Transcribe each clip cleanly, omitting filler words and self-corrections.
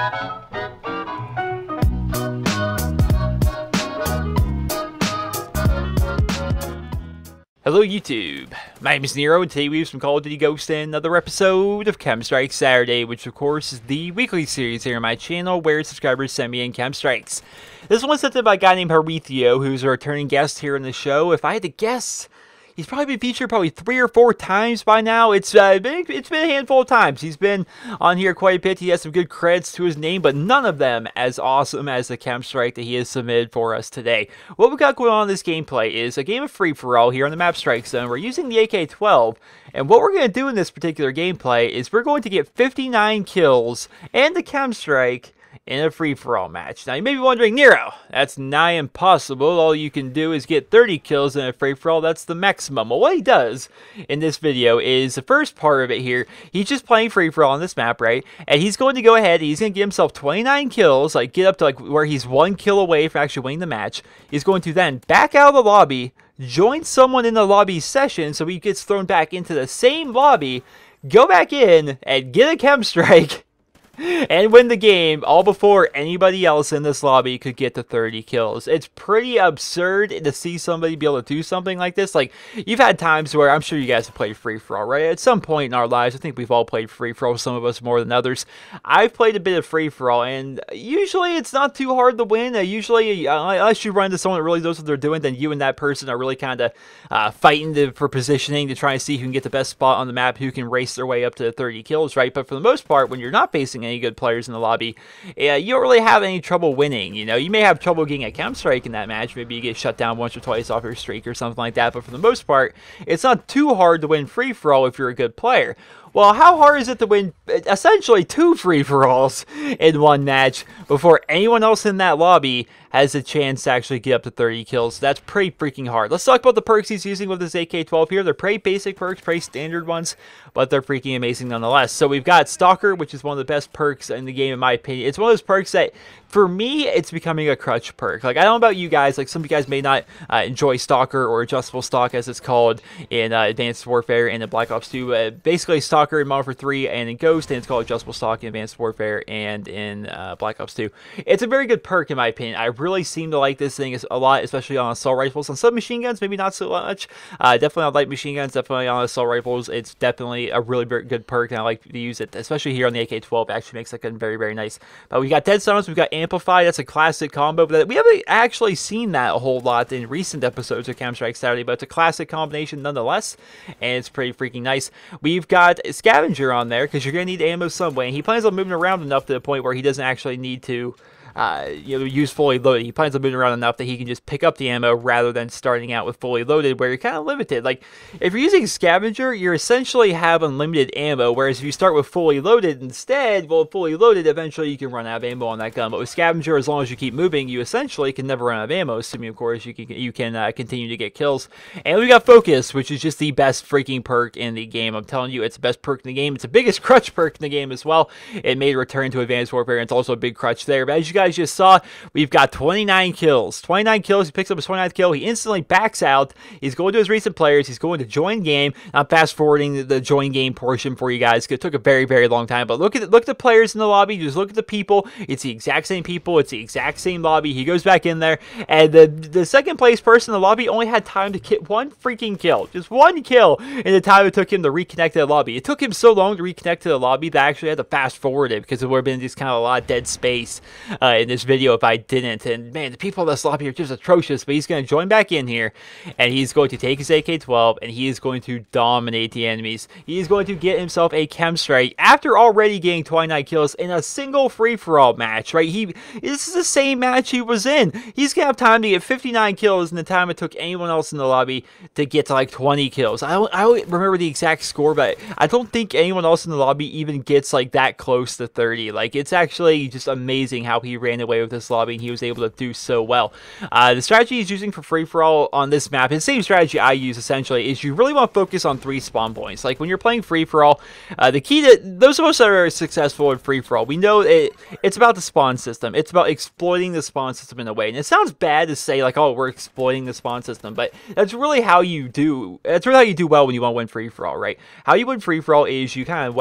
Hello YouTube, my name is Nero and today we have some Call of Duty Ghosts and another episode of KEM Strike Saturday, which of course is the weekly series here on my channel where subscribers send me in KEM Strikes. This one's sent in by a guy named Horatio, who's a returning guest here in the show. If I had to guess, he's probably been featured 3 or 4 times by now. It's been a handful of times. He's been on here quite a bit. He has some good credits to his name, but none of them as awesome as the KEM Strike that he has submitted for us today. What we got going on in this gameplay is a game of free-for-all here on the map Strike Zone. We're using the AK-12, and what we're going to do in this particular gameplay is we're going to get 59 kills and the KEM Strike in a free-for-all match. Now, you may be wondering, Nero, that's nigh impossible. All you can do is get 30 kills in a free-for-all. That's the maximum. Well, what he does in this video is the first part of it here. He's just playing free-for-all on this map, right? And he's going to go ahead. He's going to get himself 29 kills, like get up to where he's 1 kill away from actually winning the match. He's going to then back out of the lobby, join someone in the lobby session, so he gets thrown back into the same lobby, go back in, and get a KEM Strike, and win the game all before anybody else in this lobby could get to 30 kills. It's pretty absurd to see somebody be able to do something like this. Like, you've had times where I'm sure you guys have played free-for-all, right? At some point in our lives, I think we've all played free-for-all, some of us more than others. I've played a bit of free-for-all, and usually it's not too hard to win. Usually, unless you run into someone that really knows what they're doing, then you and that person are really kind of fighting for positioning to try and see who can get the best spot on the map, who can race their way up to 30 kills, right? But for the most part, when you're not facing any good players in the lobby, you don't really have any trouble winning. You know, you may have trouble getting a KEM Strike in that match. Maybe you get shut down once or twice off your streak or something like that. But for the most part, it's not too hard to win free-for-all if you're a good player. Well, how hard is it to win essentially 2 free-for-alls in one match before anyone else in that lobby has a chance to actually get up to 30 kills? That's pretty freaking hard. Let's talk about the perks he's using with this AK-12 here. They're pretty basic perks, pretty standard ones, but they're freaking amazing nonetheless. So we've got Stalker, which is one of the best perks in the game in my opinion. It's one of those perks that, for me, it's becoming a crutch perk. Like, I don't know about you guys, like some of you guys may not enjoy Stalker or adjustable stock as it's called in Advanced Warfare and in Black Ops 2. Basically, Stalker in Modern Warfare 3 and in Ghost, and it's called adjustable stock in Advanced Warfare and in Black Ops 2. It's a very good perk in my opinion. I really seem to like this thing a lot, especially on assault rifles. On some machine guns, maybe not so much. Definitely on light machine guns, definitely on assault rifles. It's definitely a really very good perk, and I like to use it, especially here on the AK-12. It actually makes that gun very, very nice. But we got Dead Silence, we've got Amplify. That's a classic combo, but we haven't actually seen that a whole lot in recent episodes of KEM Strike Saturday, but it's a classic combination nonetheless, and it's pretty freaking nice. We've got Scavenger on there, because you're going to need ammo some way, and he plans on moving around enough to the point where he doesn't actually need to use fully loaded. He plans on moving around enough that he can just pick up the ammo rather than starting out with fully loaded, where you're kind of limited. Like, if you're using Scavenger, you essentially have unlimited ammo, whereas if you start with fully loaded instead, well, fully loaded, eventually you can run out of ammo on that gun. But with Scavenger, as long as you keep moving, you essentially can never run out of ammo, assuming, of course, you can continue to get kills. And we got Focus, which is just the best freaking perk in the game. I'm telling you, it's the best perk in the game. It's the biggest crutch perk in the game as well. It made a return to Advanced Warfare, and it's also a big crutch there. But as you guys just saw, we've got 29 kills. 29 kills. He picks up his 29th kill. He instantly backs out. He's going to his recent players. He's going to join game. I'm fast forwarding the join game portion for you guys. It took a very, very long time. But look at the players in the lobby. Just look at the people. It's the exact same people. It's the exact same lobby. He goes back in there, and the second place person in the lobby only had time to get 1 freaking kill. Just 1 kill in the time it took him to reconnect to the lobby. It took him so long to reconnect to the lobby that I actually had to fast forward it, because it would have been just kind of a lot of dead space in this video if I didn't. And man, the people in this lobby are just atrocious. But he's going to join back in here, and he's going to take his AK-12, and he is going to dominate the enemies. He is going to get himself a KEM Strike after already getting 29 kills in a single free-for-all match, right? This is the same match he was in. He's going to have time to get 59 kills in the time it took anyone else in the lobby to get to like 20 kills. I don't remember the exact score, but I don't think anyone else in the lobby even gets like that close to 30. Like, it's actually just amazing how he ran away with this lobby, and he was able to do so well. The strategy he's using for free-for-all on this map, his same strategy I use essentially, is you really want to focus on 3 spawn points. Like when you're playing free-for-all, the key to those of us that are successful in free-for-all, we know it's about the spawn system. It's about exploiting the spawn system in a way. And it sounds bad to say like, oh, we're exploiting the spawn system, but that's really how you do. That's really how you do well when you want to win free-for-all, right? How you win free-for-all is you kind of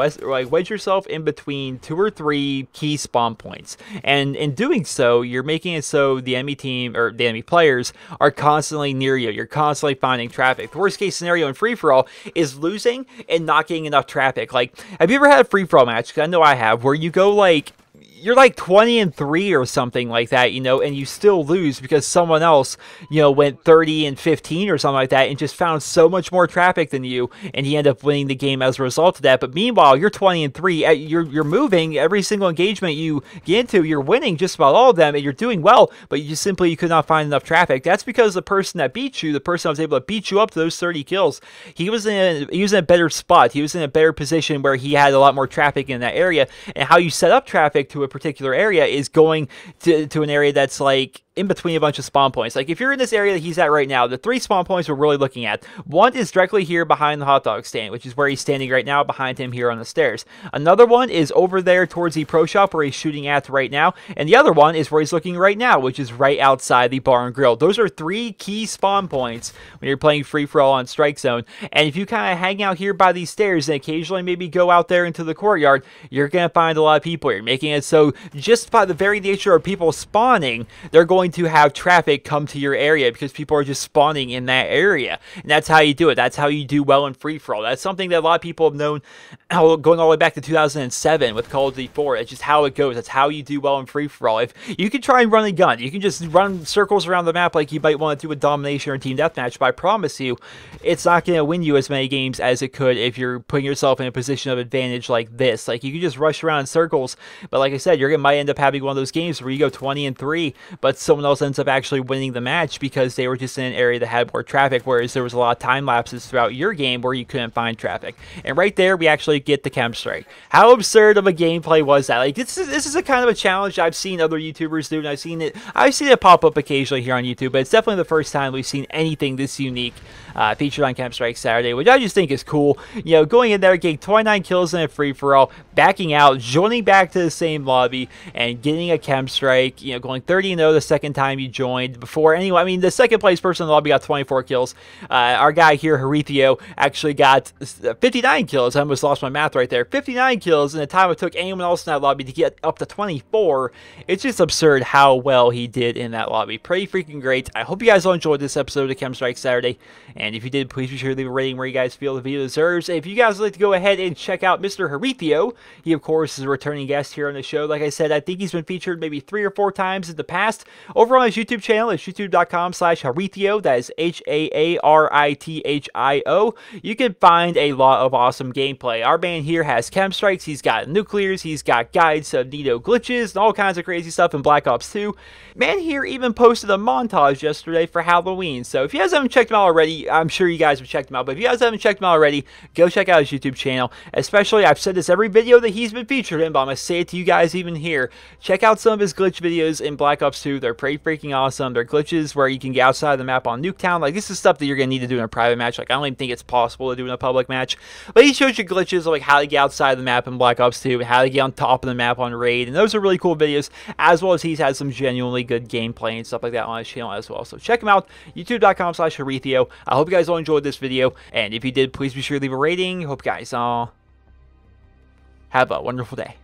wedge yourself in between 2 or 3 key spawn points, and in doing so, you're making it so the enemy team or the enemy players are constantly near you. You're constantly finding traffic. The worst case scenario in free-for-all is losing and not getting enough traffic. Like, have you ever had a free-for-all match? 'Cause I know I have, where you go like, you're like 20-3 or something like that, you know, and you still lose because someone else, you know, went 30-15 or something like that and just found so much more traffic than you, and you end up winning the game as a result of that. But meanwhile, you're 20-3, you're moving every single engagement you get into, you're winning just about all of them, and you're doing well, but you could not find enough traffic. That's because the person that beat you, the person that was able to beat you up to those 30 kills, he was in a better spot. He was in a better position where he had a lot more traffic in that area, and how you set up traffic to a particular area is going to an area that's like in between a bunch of spawn points. Like if you're in this area that he's at right now, the 3 spawn points we're really looking at. One is directly here behind the hot dog stand, which is where he's standing right now, behind him here on the stairs. Another one is over there towards the pro shop where he's shooting at right now. And the other one is where he's looking right now, which is right outside the bar and grill. Those are 3 key spawn points when you're playing free-for-all on Strike Zone. And if you kind of hang out here by these stairs and occasionally maybe go out there into the courtyard, you're going to find a lot of people. You're making it so just by the very nature of people spawning, they're going to have traffic come to your area because people are just spawning in that area. And that's how you do it. That's how you do well in free-for-all. That's something that a lot of people have known going all the way back to 2007 with Call of Duty 4. It's just how it goes. That's how you do well in free-for-all. If you can try and run a gun, you can just run circles around the map like you might want to do with domination or team deathmatch, but I promise you, it's not going to win you as many games as it could if you're putting yourself in a position of advantage like this. Like you can just rush around in circles, but like I said, might end up having one of those games where you go 20-3, but someone else ends up actually winning the match because they were just in an area that had more traffic, whereas there was a lot of time lapses throughout your game where you couldn't find traffic. And right there, we actually get the KEM Strike. How absurd of a gameplay was that? Like this is a kind of a challenge I've seen other YouTubers do, and I've seen it pop up occasionally here on YouTube, but it's definitely the first time we've seen anything this unique featured on KEM Strike Saturday, which I just think is cool. You know, going in there, getting 29 kills in a free-for-all, backing out, joining back to the same lobby, and getting a KEM Strike, you know, going 30-0 the second time you joined. Before anyone, I mean, the second place person in the lobby got 24 kills. Our guy here, Horatio, actually got 59 kills. I almost lost my math right there. 59 kills in the time it took anyone else in that lobby to get up to 24. It's just absurd how well he did in that lobby. Pretty freaking great. I hope you guys all enjoyed this episode of KEM Strike Saturday. And if you did, please be sure to leave a rating where you guys feel the video deserves. And if you guys would like to go ahead and check out Mr. Horatio, he, of course, is a returning guest here on the show. Like I said, I think he's been featured maybe 3 or 4 times in the past. Over on his YouTube channel, it's youtube.com/Horatio. That is H-A-A-R-I-T-H-I-O. You can find a lot of awesome gameplay. Our man here has KEM Strikes, he's got nuclears, he's got guides of Nito glitches, and all kinds of crazy stuff in Black Ops 2. Man here even posted a montage yesterday for Halloween. So if you guys haven't checked him out already, I'm sure you guys have checked him out. But if you guys haven't checked him out already, go check out his YouTube channel. Especially, I've said this every video that he's been featured in, but I'm going to say it to you guys even here. Check out some of his glitch videos in Black Ops 2. They're pretty freaking awesome. They're glitches where you can get outside the map on Nuketown. Like, this is stuff that you're going to need to do in a private match. Like, I don't even think it's possible to do in a public match. But he shows you glitches of, like, how to get outside the map in Black Ops 2 and how to get on top of the map on Raid. And those are really cool videos, as well as he's had some genuinely good gameplay and stuff like that on his channel as well. So check him out, youtube.com/Horatio. I hope you guys all enjoyed this video. And if you did, please be sure to leave a rating. Hope you guys all have a wonderful day.